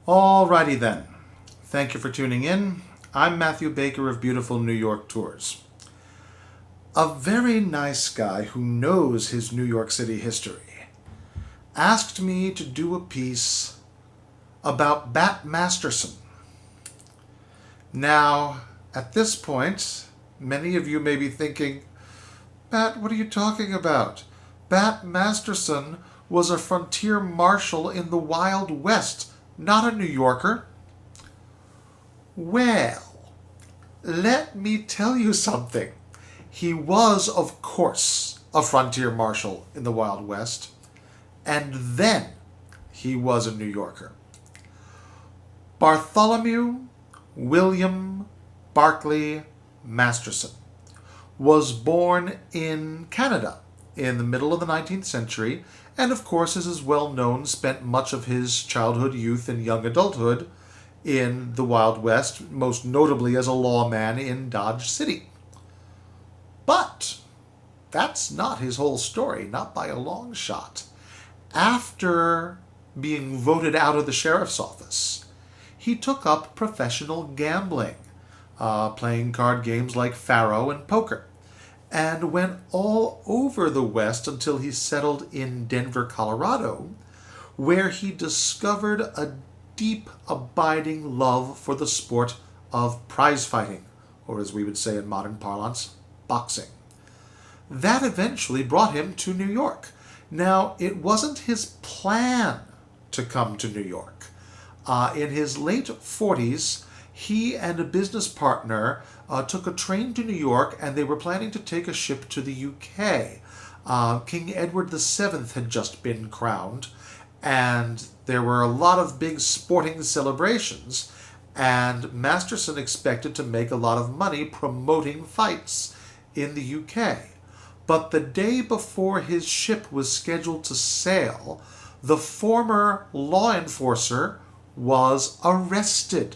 Alrighty then. Thank you for tuning in. I'm Matthew Baker of Beautiful New York Tours. A very nice guy who knows his New York City history asked me to do a piece about Bat Masterson. Now, at this point, many of you may be thinking, Bat, what are you talking about? Bat Masterson was a frontier marshal in the Wild West, not a New Yorker. Well, let me tell you something. He was, of course, a frontier marshal in the Wild West, and then he was a New Yorker. Bartholomew William Barclay Masterson was born in Canada in the middle of the 19th century, and of course, as is well known, spent much of his childhood, youth, and young adulthood in the Wild West, most notably as a lawman in Dodge City. But that's not his whole story, not by a long shot. After being voted out of the sheriff's office, he took up professional gambling, playing card games like faro and poker, and went all over the West until he settled in Denver, Colorado, where he discovered a deep, abiding love for the sport of prize fighting, or as we would say in modern parlance, boxing. That eventually brought him to New York. Now, it wasn't his plan to come to New York. In his late 40s, he and a business partner took a train to New York, and they were planning to take a ship to the UK. King Edward VII had just been crowned, and there were a lot of big sporting celebrations, and Masterson expected to make a lot of money promoting fights in the UK. But the day before his ship was scheduled to sail, the former law enforcer was arrested.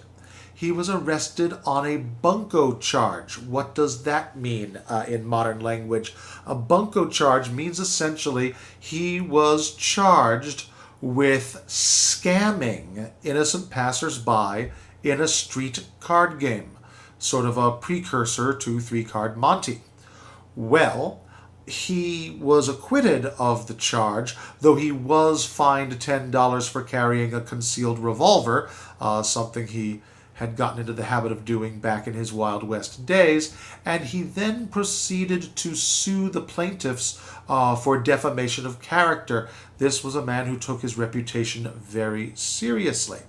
He was arrested on a bunco charge. What does that mean in modern language? A bunco charge means essentially he was charged with scamming innocent passersby in a street card game, sort of a precursor to three-card Monte. Well, he was acquitted of the charge, though he was fined $10 for carrying a concealed revolver, something he had gotten into the habit of doing back in his Wild West days, and he then proceeded to sue the plaintiffs for defamation of character. This was a man who took his reputation very seriously.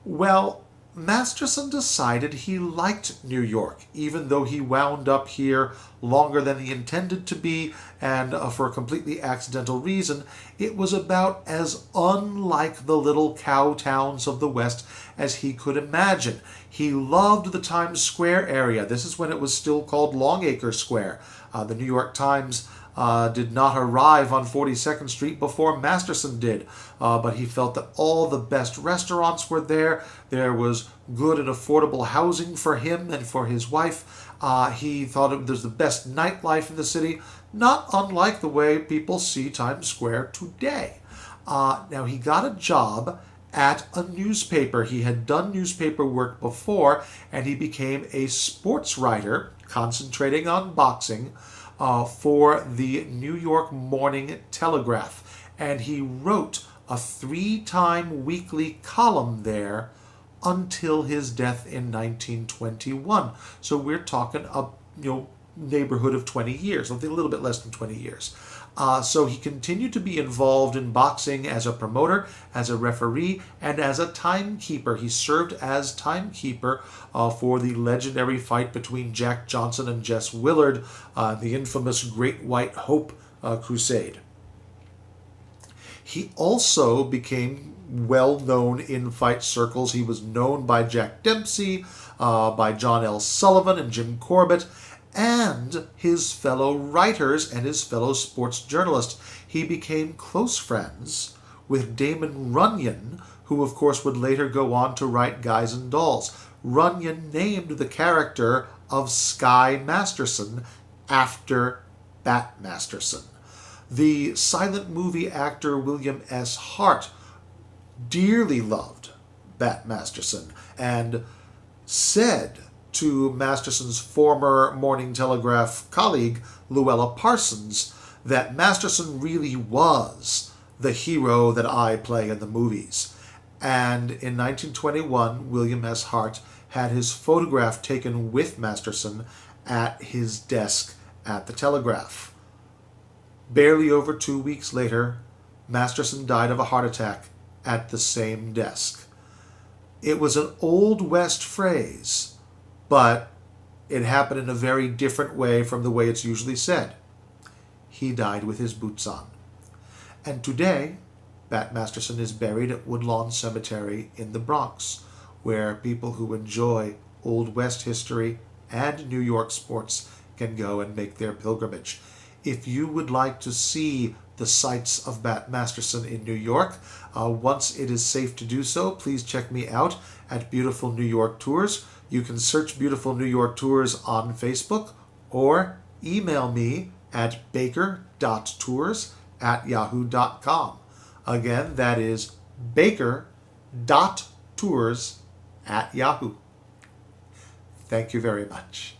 Well, Masterson decided he liked New York, even though he wound up here longer than he intended to be, and for a completely accidental reason. It was about as unlike the little cow towns of the West as he could imagine. He loved the Times Square area. This is when it was still called Longacre Square. The New York Times did not arrive on 42nd Street before Masterson did, but he felt that all the best restaurants were there. There was good and affordable housing for him and for his wife. He thought it was the best nightlife in the city, not unlike the way people see Times Square today. Now, he got a job at a newspaper. He had done newspaper work before, and he became a sports writer, concentrating on boxing, for the New York Morning Telegraph. And he wrote a 3-time weekly column there until his death in 1921. So we're talking a neighborhood of 20 years, a little bit less than 20 years. So he continued to be involved in boxing as a promoter, as a referee, and as a timekeeper. He served as timekeeper for the legendary fight between Jack Johnson and Jess Willard, the infamous Great White Hope Crusade. He also became well known in fight circles. He was known by Jack Dempsey, by John L. Sullivan and Jim Corbett, and his fellow writers and his fellow sports journalists. He became close friends with Damon Runyon, who of course would later go on to write Guys and Dolls. Runyon named the character of Sky Masterson after Bat Masterson. The silent movie actor William S. Hart dearly loved Bat Masterson and said to Masterson's former Morning Telegraph colleague, Luella Parsons, that Masterson really was the hero that I play in the movies. And in 1921, William S. Hart had his photograph taken with Masterson at his desk at the Telegraph. Barely over 2 weeks later, Masterson died of a heart attack at the same desk. It was an Old West phrase, but it happened in a very different way from the way it's usually said. He died with his boots on. And today, Bat Masterson is buried at Woodlawn Cemetery in the Bronx, where people who enjoy Old West history and New York sports can go and make their pilgrimage. If you would like to see the sights of Bat Masterson in New York, once it is safe to do so, please check me out at Beautiful New York Tours. You can search Beautiful New York Tours on Facebook or email me at baker.tours@yahoo.com. Again, that is baker.tours@yahoo. Thank you very much.